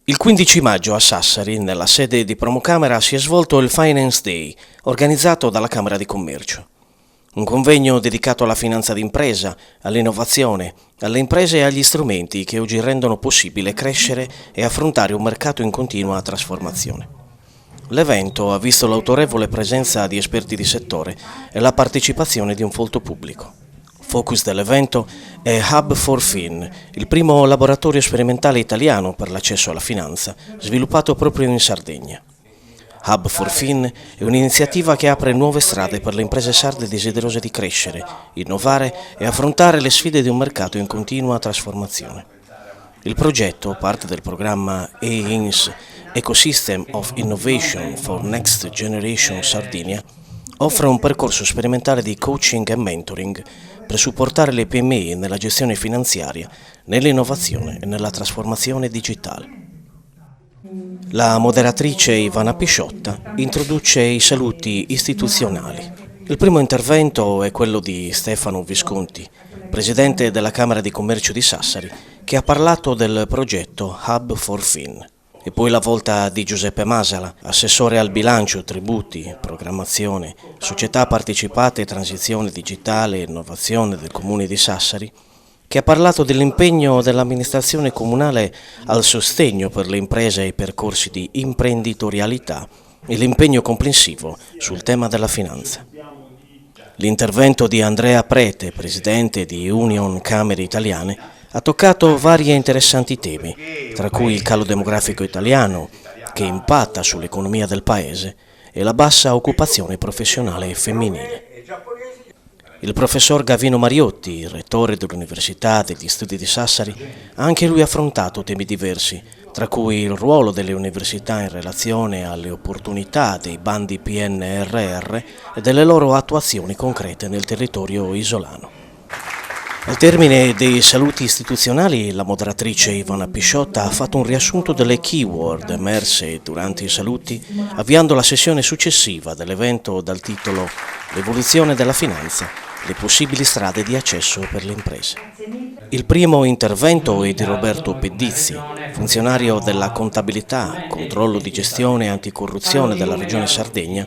Il 15 maggio a Sassari, nella sede di Promocamera, si è svolto il Finance Day, organizzato dalla Camera di Commercio. Un convegno dedicato alla finanza d'impresa, all'innovazione, alle imprese e agli strumenti che oggi rendono possibile crescere e affrontare un mercato in continua trasformazione. L'evento ha visto l'autorevole presenza di esperti di settore e la partecipazione di un folto pubblico. Focus dell'evento è Hub for Fin, il primo laboratorio sperimentale italiano per l'accesso alla finanza, sviluppato proprio in Sardegna. Hub for Fin è un'iniziativa che apre nuove strade per le imprese sarde desiderose di crescere, innovare e affrontare le sfide di un mercato in continua trasformazione. Il progetto, parte del programma EINS Ecosystem of Innovation for Next Generation Sardinia, offre un percorso sperimentale di coaching e mentoring per supportare le PMI nella gestione finanziaria, nell'innovazione e nella trasformazione digitale. La moderatrice Ivana Pisciotta introduce i saluti istituzionali. Il primo intervento è quello di Stefano Visconti, presidente della Camera di Commercio di Sassari, che ha parlato del progetto Hub for Fin. E poi la volta di Giuseppe Masala, assessore al bilancio, tributi, programmazione, società partecipate, transizione digitale e innovazione del Comune di Sassari, che ha parlato dell'impegno dell'amministrazione comunale al sostegno per le imprese e i percorsi di imprenditorialità e l'impegno complessivo sul tema della finanza. L'intervento di Andrea Prete, presidente di Union Camere Italiane, ha toccato vari interessanti temi, tra cui il calo demografico italiano, che impatta sull'economia del paese, e la bassa occupazione professionale femminile. Il professor Gavino Mariotti, rettore dell'Università degli Studi di Sassari, ha anche lui affrontato temi diversi, tra cui il ruolo delle università in relazione alle opportunità dei bandi PNRR e delle loro attuazioni concrete nel territorio isolano. Al termine dei saluti istituzionali, la moderatrice Ivana Pisciotta ha fatto un riassunto delle keyword emerse durante i saluti, avviando la sessione successiva dell'evento dal titolo «L'evoluzione della finanza, le possibili strade di accesso per le imprese». Il primo intervento è di Roberto Pedizzi, funzionario della contabilità, controllo di gestione e anticorruzione della Regione Sardegna,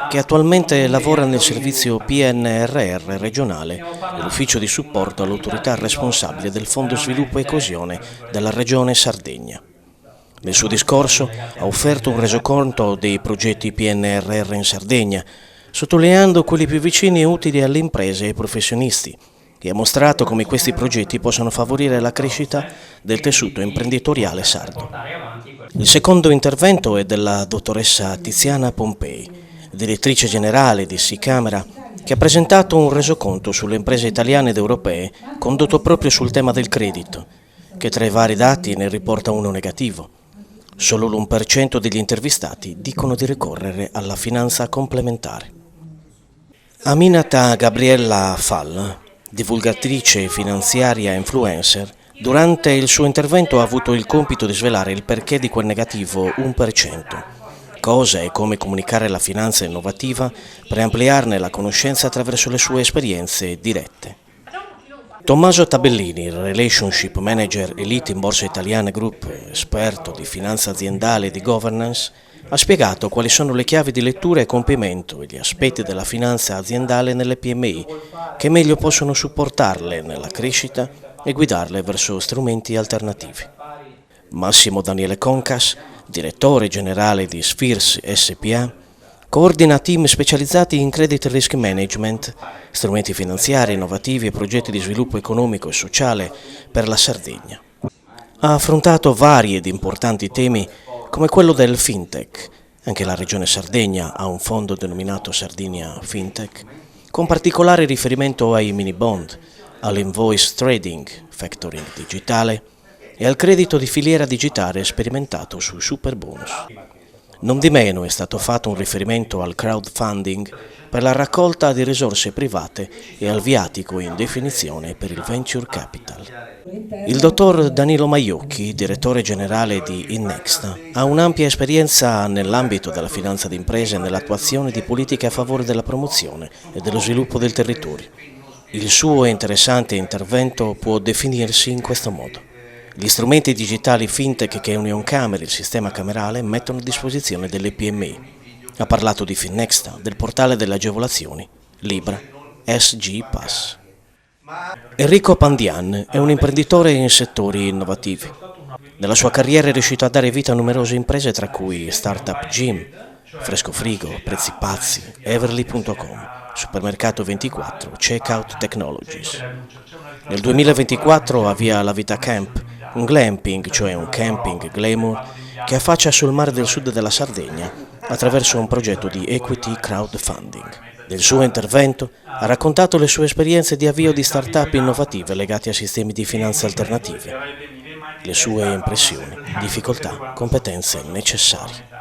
che attualmente lavora nel servizio PNRR regionale e l'ufficio di supporto all'autorità responsabile del Fondo Sviluppo e Coesione della Regione Sardegna. Nel suo discorso ha offerto un resoconto dei progetti PNRR in Sardegna, sottolineando quelli più vicini e utili alle imprese e ai professionisti, e ha mostrato come questi progetti possano favorire la crescita del tessuto imprenditoriale sardo. Il secondo intervento è della dottoressa Tiziana Pompei, direttrice generale di SICamera, che ha presentato un resoconto sulle imprese italiane ed europee condotto proprio sul tema del credito, che tra i vari dati ne riporta uno negativo. Solo l'1% degli intervistati dicono di ricorrere alla finanza complementare. Aminata Gabriella Fall, divulgatrice finanziaria e influencer, durante il suo intervento ha avuto il compito di svelare il perché di quel negativo 1%, cosa e come comunicare la finanza innovativa per ampliarne la conoscenza attraverso le sue esperienze dirette. Tommaso Tabellini, Relationship Manager Elite in Borsa Italiana Group, esperto di finanza aziendale e di governance, ha spiegato quali sono le chiavi di lettura e compimento e gli aspetti della finanza aziendale nelle PMI che meglio possono supportarle nella crescita e guidarle verso strumenti alternativi. Massimo Daniele Concas, direttore generale di Spheres SPA, coordina team specializzati in credit risk management, strumenti finanziari, innovativi e progetti di sviluppo economico e sociale per la Sardegna. Ha affrontato vari ed importanti temi come quello del fintech. Anche la Regione Sardegna ha un fondo denominato Sardinia Fintech, con particolare riferimento ai mini bond, all'invoice trading, factoring digitale e al credito di filiera digitale sperimentato sui super bonus. Non di meno è stato fatto un riferimento al crowdfunding per la raccolta di risorse private e al viatico in definizione per il venture capital. Il dottor Danilo Maiocchi, direttore generale di Innexta, ha un'ampia esperienza nell'ambito della finanza d'impresa e nell'attuazione di politiche a favore della promozione e dello sviluppo del territorio. Il suo interessante intervento può definirsi in questo modo: Gli strumenti digitali fintech che Unioncamere, il sistema camerale, mettono a disposizione delle PMI. Ha parlato di Finnexta, del portale delle agevolazioni, Libra, SG Pass. Enrico Pandian è un imprenditore in settori innovativi. Nella sua carriera è riuscito a dare vita a numerose imprese, tra cui Startup Gym, Fresco Frigo, Prezzi Pazzi, Everly.com, Supermercato 24, Checkout Technologies. Nel 2024 avvia la Vita Camp, un glamping, cioè un camping glamour, che affaccia sul mare del sud della Sardegna attraverso un progetto di equity crowdfunding. Nel suo intervento ha raccontato le sue esperienze di avvio di start-up innovative legate a sistemi di finanza alternativi, le sue impressioni, difficoltà, competenze necessarie.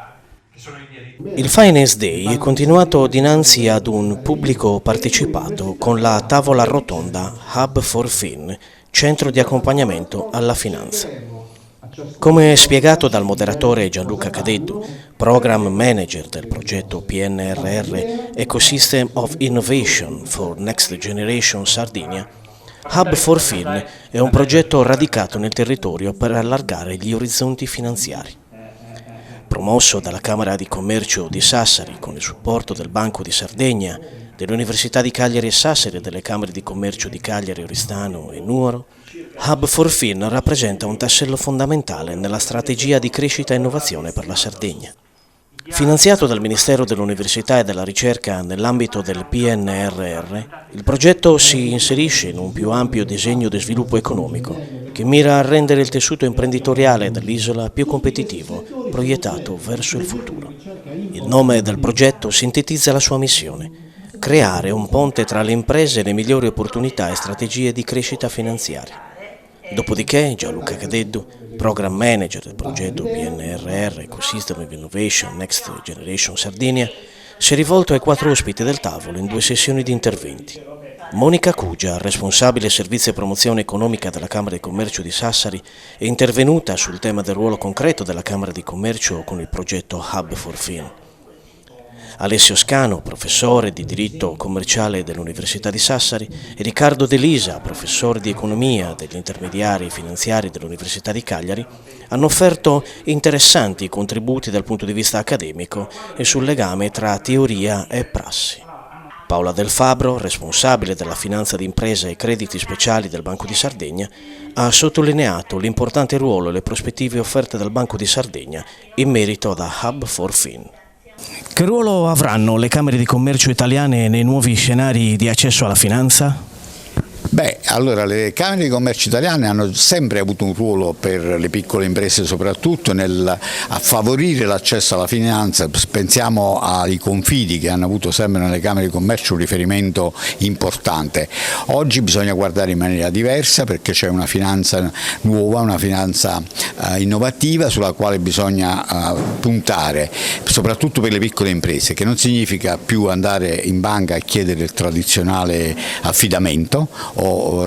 Il Finance Day è continuato dinanzi ad un pubblico partecipato con la tavola rotonda Hub for Fin, centro di accompagnamento alla finanza. Come spiegato dal moderatore Gianluca Cadeddu, Program Manager del progetto PNRR Ecosystem of Innovation for Next Generation Sardinia, Hub for Fin è un progetto radicato nel territorio per allargare gli orizzonti finanziari. Promosso dalla Camera di Commercio di Sassari con il supporto del Banco di Sardegna, dell'Università di Cagliari e Sassari e delle Camere di Commercio di Cagliari, Oristano e Nuoro, Hub for Fin rappresenta un tassello fondamentale nella strategia di crescita e innovazione per la Sardegna. Finanziato dal Ministero dell'Università e della Ricerca nell'ambito del PNRR, il progetto si inserisce in un più ampio disegno di sviluppo economico che mira a rendere il tessuto imprenditoriale dell'isola più competitivo, proiettato verso il futuro. Il nome del progetto sintetizza la sua missione: creare un ponte tra le imprese e le migliori opportunità e strategie di crescita finanziaria. Dopodiché Gianluca Cadeddu, Program Manager del progetto PNRR Ecosystem of Innovation Next Generation Sardinia, si è rivolto ai 4 ospiti del tavolo in 2 sessioni di interventi. Monica Cugia, responsabile servizio e promozione economica della Camera di Commercio di Sassari, è intervenuta sul tema del ruolo concreto della Camera di Commercio con il progetto Hub for Fin. Alessio Scano, professore di diritto commerciale dell'Università di Sassari, e Riccardo De Lisa, professore di economia degli intermediari finanziari dell'Università di Cagliari, hanno offerto interessanti contributi dal punto di vista accademico e sul legame tra teoria e prassi. Paola Del Fabbro, responsabile della finanza d'impresa e crediti speciali del Banco di Sardegna, ha sottolineato l'importante ruolo e le prospettive offerte dal Banco di Sardegna in merito ad Hub for Fin. Che ruolo avranno le Camere di Commercio italiane nei nuovi scenari di accesso alla finanza? Allora le Camere di Commercio italiane hanno sempre avuto un ruolo per le piccole imprese, soprattutto a favorire l'accesso alla finanza. Pensiamo ai confidi che hanno avuto sempre nelle Camere di Commercio un riferimento importante. Oggi bisogna guardare in maniera diversa perché c'è una finanza nuova, una finanza innovativa sulla quale bisogna puntare, soprattutto per le piccole imprese, che non significa più andare in banca a chiedere il tradizionale affidamento o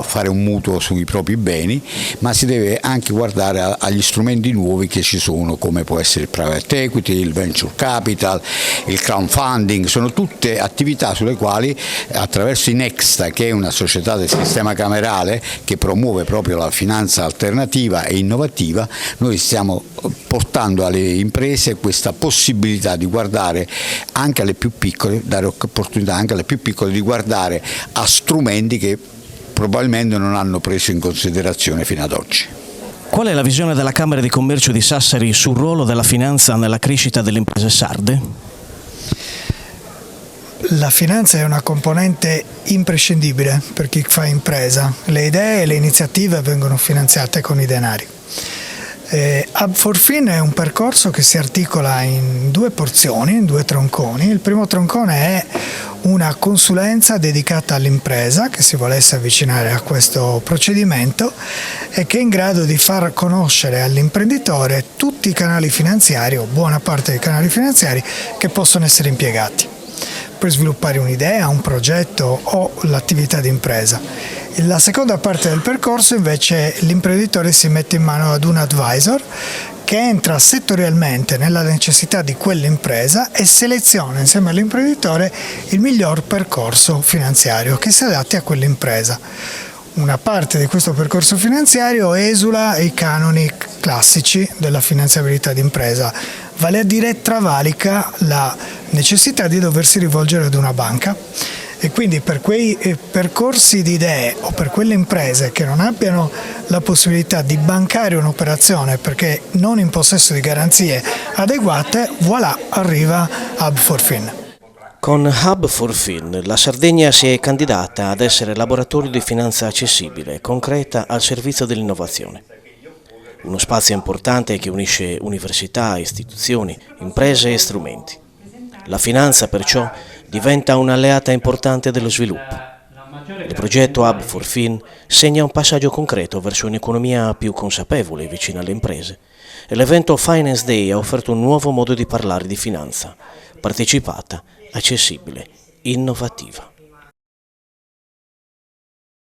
fare un mutuo sui propri beni, ma si deve anche guardare agli strumenti nuovi che ci sono, come può essere il private equity, il venture capital, il crowdfunding. Sono tutte attività sulle quali attraverso Inexta, che è una società del sistema camerale che promuove proprio la finanza alternativa e innovativa, noi stiamo portando alle imprese questa possibilità di guardare anche alle più piccole, dare opportunità anche alle più piccole di guardare a strumenti che probabilmente non hanno preso in considerazione fino ad oggi. Qual è la visione della Camera di Commercio di Sassari sul ruolo della finanza nella crescita delle imprese sarde? La finanza è una componente imprescindibile per chi fa impresa. Le idee e le iniziative vengono finanziate con i denari. Hub for Fin è un percorso che si articola in 2 porzioni, in 2 tronconi. Il primo troncone è una consulenza dedicata all'impresa che si volesse avvicinare a questo procedimento e che è in grado di far conoscere all'imprenditore tutti i canali finanziari o buona parte dei canali finanziari che possono essere impiegati per sviluppare un'idea, un progetto o l'attività di impresa. La seconda parte del percorso invece l'imprenditore si mette in mano ad un advisor che entra settorialmente nella necessità di quell'impresa e seleziona insieme all'imprenditore il miglior percorso finanziario che si adatti a quell'impresa. una parte di questo percorso finanziario esula ai canoni classici della finanziabilità d'impresa, vale a dire travalica la necessità di doversi rivolgere ad una banca. E quindi per quei percorsi di idee o per quelle imprese che non abbiano la possibilità di bancare un'operazione perché non in possesso di garanzie adeguate, voilà, arriva Hub4Fin. Con Hub4Fin la Sardegna si è candidata ad essere laboratorio di finanza accessibile, concreta al servizio dell'innovazione. Uno spazio importante che unisce università, istituzioni, imprese e strumenti. La finanza perciò diventa un'alleata importante dello sviluppo. Il progetto Hub4Fin segna un passaggio concreto verso un'economia più consapevole e vicina alle imprese e l'evento Finance Day ha offerto un nuovo modo di parlare di finanza, partecipata, accessibile, innovativa.